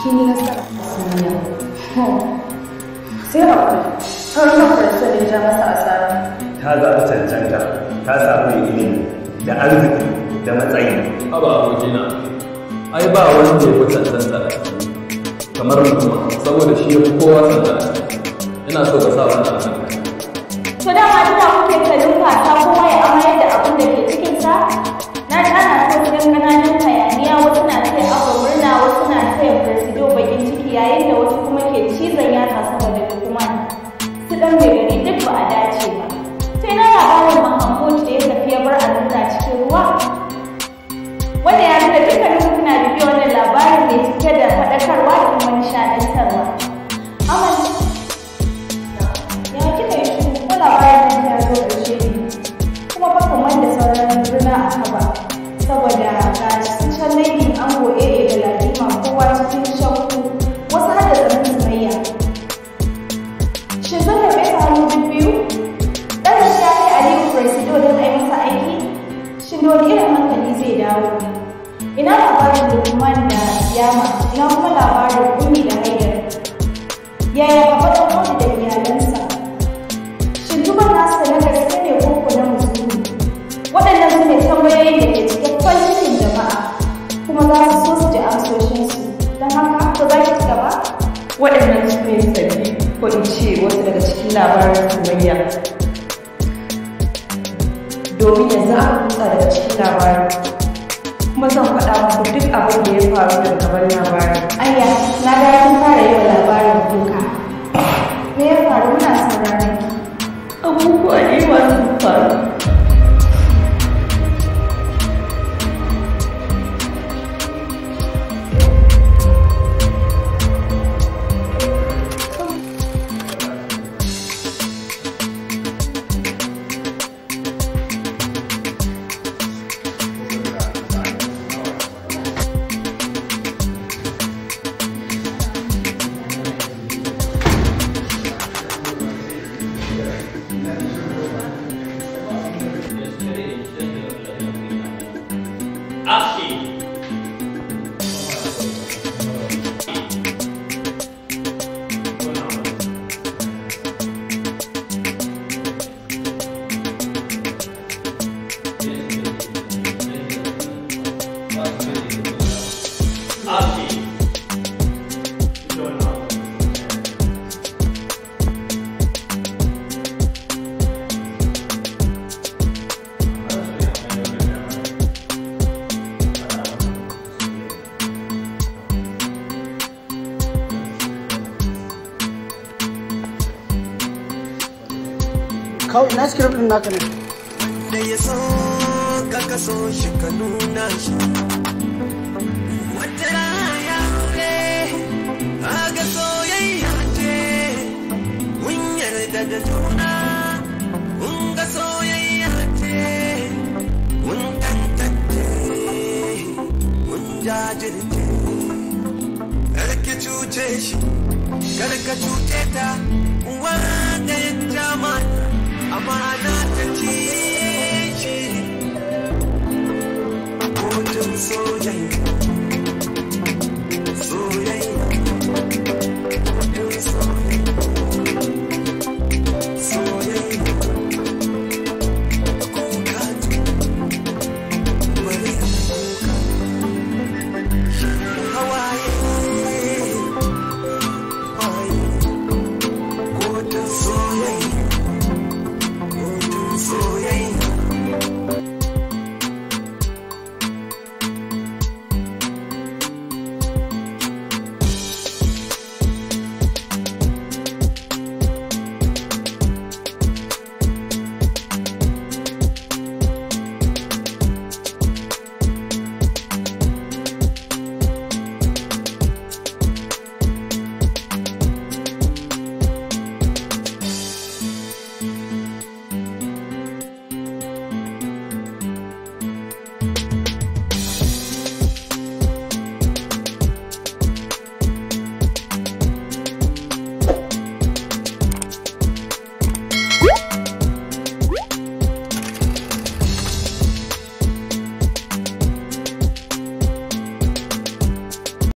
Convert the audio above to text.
kin yi nasara soyayya sai haƙuri har kafar sani ja masa asara ta zaɓi cancanta ta samu ilimi da arziki da matsayi haba abokina ai ba wanda ya fi cancanta kamar mutum saboda shi ya fi kowa cancanta ina so ka sa wannan a kanka to dama tana kuke kalin fata kowa ya amayar da abin da ke cikinsa na ji ana so cikin ƙananan hayaniya wasu na taya abu murna wasu na taya presido bakin ciki yayin da wasu kuma ke cizon yatsa saboda lukman su ɗan mai gari duk ba a dace ba sai na labarin mahamud da ya tafi ya bar allura cikin ruwa wanda ya nuna dukkanin kuna bibiya wannan labarin mai cike da faɗakarwa da kuma nishaɗantarwa amal ya kika yi shi ko labarin ya zo ƙarshe ne kuma ba kamar da sauran runa a kaba saboda ga can laifin ango AA da ladima kowa cikin shakku wasu har da zaman sumayya shin zan karɓe ka hannu biyu ɗan da ya kai Aliyu Presido don a yi masa aiki shin da wani irin hankali zai dawo ina labarin Lukman da Yama ina kuma labarin Ummi da Haidar yaya gaba da wani da iyalansa shin tuban nasu da na gaske ne ko ko na musulmi waɗannan su ne tambayoyin da ke cikin kwalitin jama'a kuma za su so su ji amsoshinsu don haka ko za ki ci gaba waɗannan su ne sabbi ko in ce wasu daga cikin labarin sumayya domin yanzu a kusa daga cikin labarin kuma zan faɗa muku duk abin da ya faru da gaban labarin ayya na ga kin fara yi wa labarin kuka me ya faru muna sauraron ki abubuwa ne masu faru kawai ina script din naka ne da ya so ka so shi ka nuna shi wata raya ne aga soyayya ce mun yarda da juna mun ga soyayya ce mun tantance mun jajirce karki cuce shi karka cuce ta wanda ya jama amana ta ci shi kotun soyayya